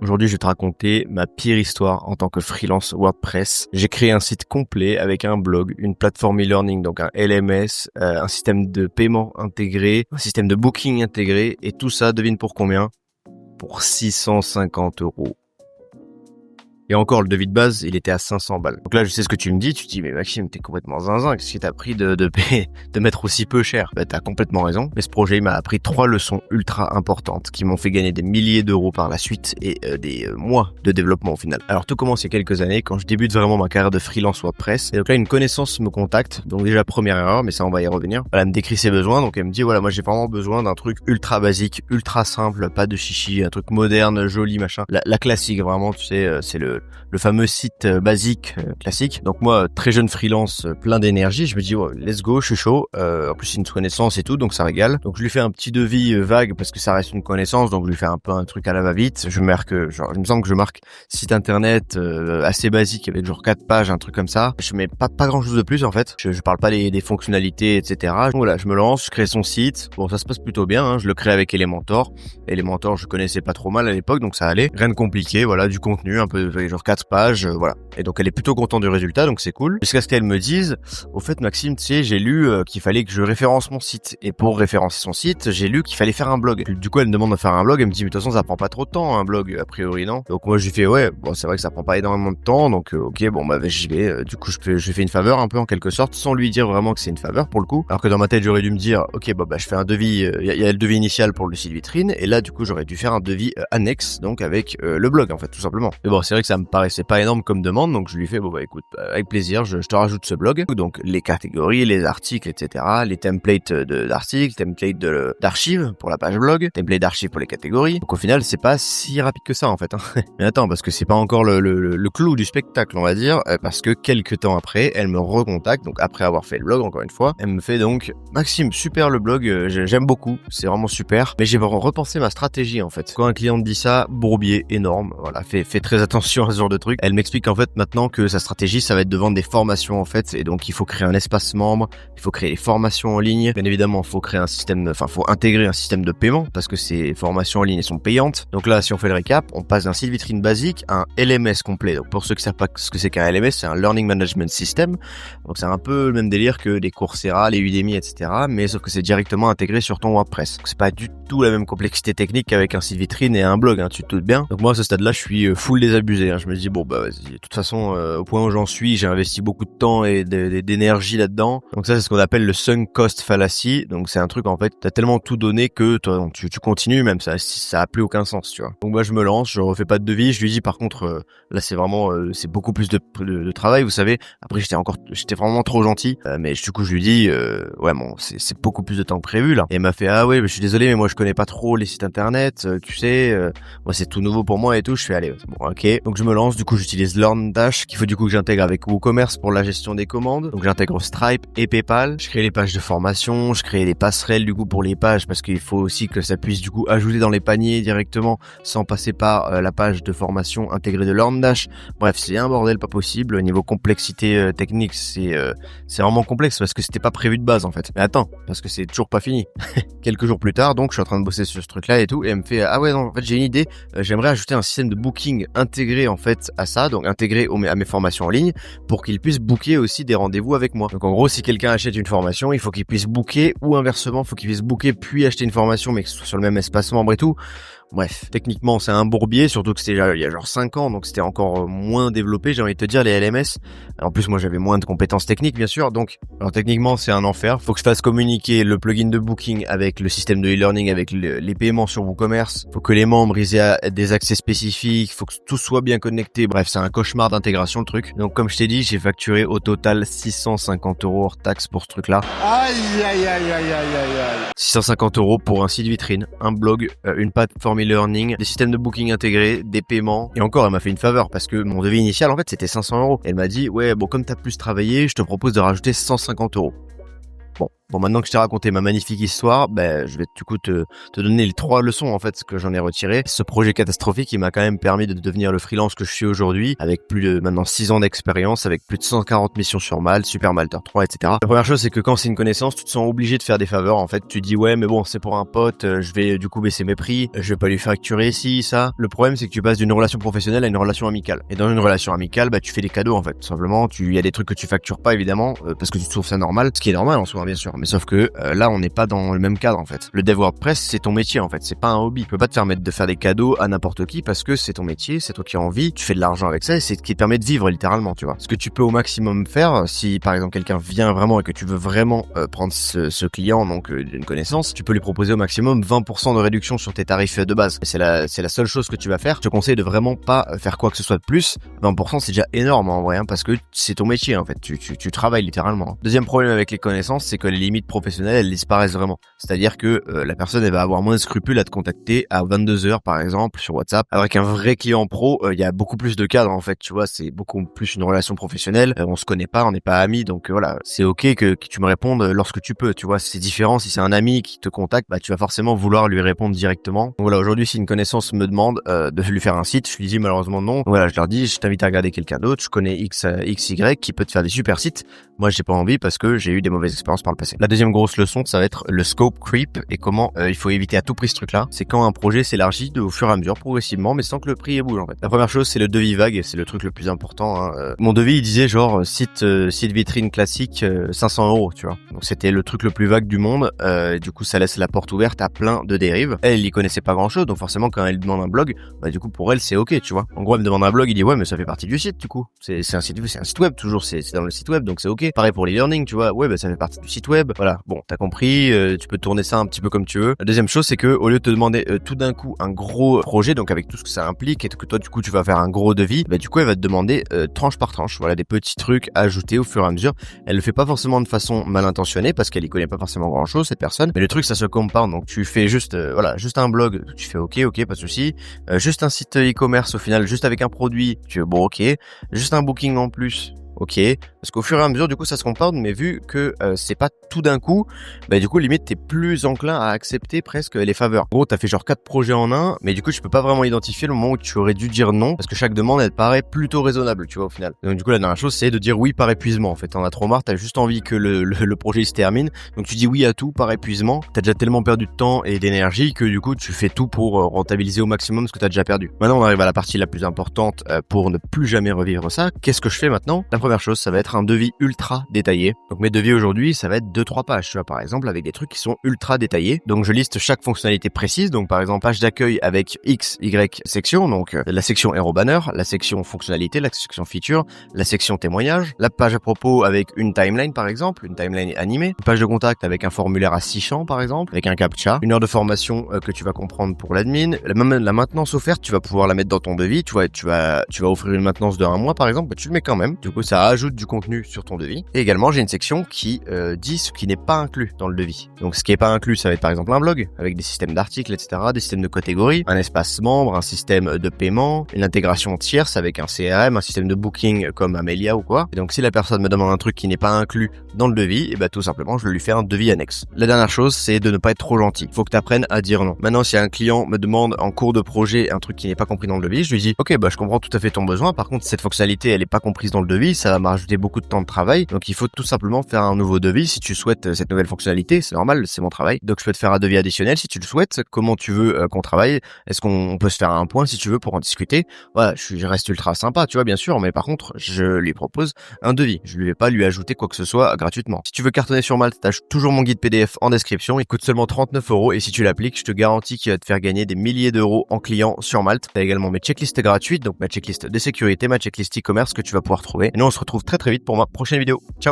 Aujourd'hui, je vais te raconter ma pire histoire en tant que freelance WordPress. J'ai créé un site complet avec un blog, une plateforme e-learning, donc un LMS, un système de paiement intégré, un système de booking intégré, et tout ça, devine pour combien? Pour 650 euros. Et encore, le devis de base, il était à 500 balles. Donc là, je sais ce que tu me dis. Tu te dis, mais Maxime, t'es complètement zinzin. Qu'est-ce qui t'a pris de payer, de mettre aussi peu cher? Bah, t'as complètement raison. Mais ce projet, il m'a appris 3 leçons ultra importantes qui m'ont fait gagner des milliers d'euros par la suite et des mois de développement au final. Alors, tout commence il y a quelques années quand je débute vraiment ma carrière de freelance WordPress. Et donc là, une connaissance me contacte. Donc déjà, première erreur, mais ça, on va y revenir. Elle me décrit ses besoins. Donc elle me dit, voilà, moi, j'ai vraiment besoin d'un truc ultra basique, ultra simple, pas de chichi, un truc moderne, joli, machin. La classique, vraiment, tu sais, c'est le fameux site basique classique. Donc moi, très jeune freelance, plein d'énergie, je me dis ouais, let's go, je suis chaud. En plus c'est une connaissance et tout, donc ça régale. Donc je lui fais un petit devis vague parce que ça reste une connaissance, donc je lui fais un peu un truc à la va-vite. Je marque, genre, il me semble que je marque site internet assez basique avec genre 4 pages, un truc comme ça. Je mets pas grand chose de plus en fait. Je parle pas des fonctionnalités, etc. Voilà, je me lance, je crée son site. Bon, ça se passe plutôt bien. Hein. Je le crée avec Elementor. Elementor, je connaissais pas trop mal à l'époque, donc ça allait. Rien de compliqué, voilà, du contenu, un peu genre 4 pages, voilà. Et donc elle est plutôt contente du résultat, donc c'est cool. Jusqu'à ce qu'elle me dise, au fait Maxime, tu sais, j'ai lu qu'il fallait que je référence mon site. Et pour référencer son site, j'ai lu qu'il fallait faire un blog. Puis, du coup, elle me demande de faire un blog, elle me dit, mais de toute façon, ça prend pas trop de temps, un blog, a priori, non? Donc moi, je lui fais, ouais, bon, c'est vrai que ça prend pas énormément de temps, donc ok, bon, bah j'y vais. Du coup, je lui fais une faveur un peu en quelque sorte, sans lui dire vraiment que c'est une faveur pour le coup. Alors que dans ma tête, j'aurais dû me dire, ok, bah je fais un devis, il y a le devis initial pour le site vitrine, et là, du coup, j'aurais dû faire un devis annexe, donc avec le blog, en fait, tout simplement. Mais bon, c'est vrai que ça me paraissait pas énorme comme demande, donc je lui fais bon bah écoute, avec plaisir, je te rajoute ce blog, donc les catégories, les articles, etc., les templates d'articles, templates d'archives pour la page blog, templates d'archives pour les catégories. Donc au final, c'est pas si rapide que ça en fait. Hein. Mais attends, parce que c'est pas encore le clou du spectacle, on va dire, parce que quelques temps après, elle me recontacte, donc après avoir fait le blog encore une fois, elle me fait donc Maxime, super le blog, j'aime beaucoup, c'est vraiment super, mais j'ai repensé ma stratégie en fait. Quand un client te dit ça, bourbier énorme, voilà, fais très attention à ce genre de truc. Elle m'explique en fait maintenant que sa stratégie, ça va être de vendre des formations en fait, et donc il faut créer un espace membre, il faut créer des formations en ligne, bien évidemment, il faut créer un système, faut intégrer un système de paiement parce que ces formations en ligne elles sont payantes. Donc là, si on fait le récap, on passe d'un site vitrine basique à un LMS complet. Donc pour ceux qui savent pas ce que c'est qu'un LMS, c'est un Learning Management System. Donc c'est un peu le même délire que les Coursera, les Udemy, etc. Mais sauf que c'est directement intégré sur ton WordPress. Donc c'est pas du tout la même complexité technique qu'avec un site vitrine et un blog, hein, tu te doutes bien. Donc moi à ce stade-là, je suis full désabusé. Hein. Je me dis bon bah vas-y, de toute façon au point où j'en suis, j'ai investi beaucoup de temps et d'énergie là-dedans. Donc ça c'est ce qu'on appelle le sunk cost fallacy. Donc c'est un truc en fait, t'as tellement tout donné que toi tu continues même ça a plus aucun sens, tu vois. Donc moi je me lance, je refais pas de devis, je lui dis par contre là c'est vraiment c'est beaucoup plus de travail, vous savez. Après j'étais vraiment trop gentil, mais du coup je lui dis ouais bon c'est beaucoup plus de temps que prévu là. Et elle m'a fait ah ouais mais je suis désolé mais moi je connais pas trop les sites internet, tu sais, moi c'est tout nouveau pour moi et tout. Je fais allez bon ok. Donc je me lance, du coup j'utilise LearnDash qu'il faut du coup que j'intègre avec WooCommerce pour la gestion des commandes. Donc j'intègre Stripe et PayPal. Je crée les pages de formation, je crée des passerelles du coup pour les pages parce qu'il faut aussi que ça puisse du coup ajouter dans les paniers directement sans passer par la page de formation intégrée de LearnDash. Bref, c'est un bordel pas possible. Au niveau complexité technique, c'est vraiment complexe parce que c'était pas prévu de base en fait. Mais attends, parce que c'est toujours pas fini. Quelques jours plus tard, donc je suis en train de bosser sur ce truc-là et tout, et elle me fait ah ouais non en fait j'ai une idée, j'aimerais ajouter un système de booking intégré en fait à ça, donc intégré à mes formations en ligne pour qu'il puisse booker aussi des rendez-vous avec moi. Donc en gros, si quelqu'un achète une formation, il faut qu'il puisse booker ou inversement, il faut qu'il puisse booker puis acheter une formation mais que ce soit sur le même espace membre et tout. Bref, techniquement, c'est un bourbier, surtout que c'était il y a genre 5 ans, donc c'était encore moins développé, j'ai envie de te dire, les LMS. En plus, moi, j'avais moins de compétences techniques, bien sûr, donc, alors techniquement, c'est un enfer. Faut que je fasse communiquer le plugin de booking avec le système de e-learning, avec les paiements sur WooCommerce. Faut que les membres, ils aient des accès spécifiques, faut que tout soit bien connecté. Bref, c'est un cauchemar d'intégration, le truc. Donc, comme je t'ai dit, j'ai facturé au total 650 € hors taxe pour ce truc-là. Aïe, aïe, aïe, aïe, aïe, aïe, aïe. 650 € pour un site vitrine, un blog, une plateforme e-learning, des systèmes de booking intégrés, des paiements. Et encore, elle m'a fait une faveur parce que mon devis initial, en fait, c'était 500 €. Elle m'a dit, ouais, bon, comme t'as plus travaillé, je te propose de rajouter 150 €. Bon, Bon, maintenant que je t'ai raconté ma magnifique histoire, je vais du coup te donner les 3 leçons en fait que j'en ai retirées. Ce projet catastrophique, il m'a quand même permis de devenir le freelance que je suis aujourd'hui, avec plus de maintenant 6 ans d'expérience, avec plus de 140 missions sur Malte, Super Malter 3, etc. La première chose, c'est que quand c'est une connaissance, tu te sens obligé de faire des faveurs. En fait, tu dis ouais, mais bon, c'est pour un pote, je vais du coup baisser mes prix, je vais pas lui facturer ici, ça. Le problème, c'est que tu passes d'une relation professionnelle à une relation amicale. Et dans une relation amicale, tu fais des cadeaux en fait. Tout simplement, il y a des trucs que tu factures pas évidemment, parce que tu trouves ça normal, ce qui est normal en soi bien sûr. Mais sauf que là, on n'est pas dans le même cadre en fait. Le dev WordPress, c'est ton métier en fait, c'est pas un hobby. Tu peux pas te permettre de faire des cadeaux à n'importe qui parce que c'est ton métier, c'est toi qui as envie, tu fais de l'argent avec ça et c'est ce qui te permet de vivre littéralement, tu vois. Ce que tu peux au maximum faire, si par exemple quelqu'un vient vraiment et que tu veux vraiment prendre ce client, donc d'une connaissance, tu peux lui proposer au maximum 20% de réduction sur tes tarifs de base. C'est la seule chose que tu vas faire. Je te conseille de vraiment pas faire quoi que ce soit de plus. 20% c'est déjà énorme en vrai, parce que c'est ton métier en fait, tu travailles littéralement. Deuxième problème avec les connaissances, c'est que les limites professionnelles, elles disparaissent vraiment. C'est-à-dire que la personne, elle va avoir moins de scrupules à te contacter à 22h par exemple sur WhatsApp. Avec un vrai client pro, il y a beaucoup plus de cadres en fait, tu vois, c'est beaucoup plus une relation professionnelle. On se connaît pas, on n'est pas amis, donc voilà, c'est ok que tu me répondes lorsque tu peux, tu vois. C'est différent si c'est un ami qui te contacte, tu vas forcément vouloir lui répondre directement. Donc voilà, aujourd'hui, si une connaissance me demande de lui faire un site, je lui dis malheureusement non. Donc voilà, je leur dis, je t'invite à regarder quelqu'un d'autre, je connais XY qui peut te faire des super sites. Moi, j'ai pas envie parce que j'ai eu des mauvaises expériences par le passé. La deuxième grosse leçon, ça va être le scope creep et comment il faut éviter à tout prix ce truc-là. C'est quand un projet s'élargit au fur et à mesure, progressivement, mais sans que le prix bouge en fait. La première chose, c'est le devis vague et c'est le truc le plus important. Mon devis, il disait genre site vitrine classique 500 €, tu vois. Donc c'était le truc le plus vague du monde. Du coup, ça laisse la porte ouverte à plein de dérives. Elle y connaissait pas grand-chose, donc forcément quand elle demande un blog, du coup pour elle c'est ok, tu vois. En gros, elle me demande un blog, il dit ouais, mais ça fait partie du site du coup. C'est un site web toujours, c'est dans le site web, donc c'est ok. Pareil pour l'e-learning, tu vois. Ouais, ça fait partie du site web. Voilà. Bon, t'as compris. Tu peux tourner ça un petit peu comme tu veux. La deuxième chose, c'est que au lieu de te demander tout d'un coup un gros projet, donc avec tout ce que ça implique, et que toi du coup tu vas faire un gros devis, du coup elle va te demander tranche par tranche. Voilà, des petits trucs à ajouter au fur et à mesure. Elle le fait pas forcément de façon mal intentionnée parce qu'elle y connaît pas forcément grand chose cette personne. Mais le truc ça se compound. Donc tu fais juste juste un blog, tu fais ok, pas de souci. Juste un site e-commerce au final, juste avec un produit, tu fais bon ok. Juste un booking en plus. Ok, parce qu'au fur et à mesure, du coup, ça se comporte, mais vu que c'est pas tout d'un coup, du coup, limite, t'es plus enclin à accepter presque les faveurs. En gros, t'as fait genre 4 projets en un, mais du coup, tu peux pas vraiment identifier le moment où tu aurais dû dire non, parce que chaque demande, elle paraît plutôt raisonnable, tu vois, au final. Donc, du coup, la dernière chose, c'est de dire oui par épuisement, en fait. T'en as trop marre, t'as juste envie que le projet se termine, donc tu dis oui à tout par épuisement. T'as déjà tellement perdu de temps et d'énergie que, du coup, tu fais tout pour rentabiliser au maximum ce que t'as déjà perdu. Maintenant, on arrive à la partie la plus importante pour ne plus jamais revivre ça. Qu'est-ce que je fais maintenant? La première chose, ça va être un devis ultra détaillé. Donc mes devis aujourd'hui, ça va être 2-3 pages, tu vois, par exemple, avec des trucs qui sont ultra détaillés. Donc je liste chaque fonctionnalité précise. Donc par exemple, page d'accueil avec X, Y section. Donc la section hero banner, la section fonctionnalité, la section feature, la section témoignage, la page à propos avec une timeline par exemple, une timeline animée, une page de contact avec un formulaire à 6 champs par exemple, avec un captcha, une heure de formation que tu vas comprendre pour l'admin, la maintenance offerte, tu vas pouvoir la mettre dans ton devis. Tu vas offrir une maintenance de 1 mois par exemple, tu le mets quand même. Du coup, ça ajoute du contenu sur ton devis. Et également, j'ai une section qui dit ce qui n'est pas inclus dans le devis. Donc, ce qui n'est pas inclus, ça va être par exemple un blog avec des systèmes d'articles, etc., des systèmes de catégories, un espace membre, un système de paiement, une intégration tierce avec un CRM, un système de booking comme Amelia ou quoi. Et donc, si la personne me demande un truc qui n'est pas inclus dans le devis, et tout simplement, je vais lui faire un devis annexe. La dernière chose, c'est de ne pas être trop gentil. Faut que tu apprennes à dire non. Maintenant, si un client me demande en cours de projet un truc qui n'est pas compris dans le devis, je lui dis, ok, je comprends tout à fait ton besoin. Par contre, cette fonctionnalité, elle est pas comprise dans le devis, ça va m'ajouter beaucoup de temps de travail, donc il faut tout simplement faire un nouveau devis si tu souhaites cette nouvelle fonctionnalité, c'est normal, c'est mon travail, donc je peux te faire un devis additionnel si tu le souhaites. Comment tu veux qu'on travaille? Est-ce qu'on peut se faire un point si tu veux pour en discuter? Voilà, je reste ultra sympa, tu vois, bien sûr, mais par contre je lui propose un devis, je lui vais pas lui ajouter quoi que ce soit gratuitement. Si tu veux cartonner sur Malte, t'as toujours mon guide PDF en description, il coûte seulement 39 € et si tu l'appliques, je te garantis qu'il va te faire gagner des milliers d'euros en clients sur Malte. T'as également mes checklists gratuites, donc ma checklist de sécurité, ma checklist e-commerce que tu vas pouvoir trouver. Et nous on se retrouve très vite pour ma prochaine vidéo. Ciao.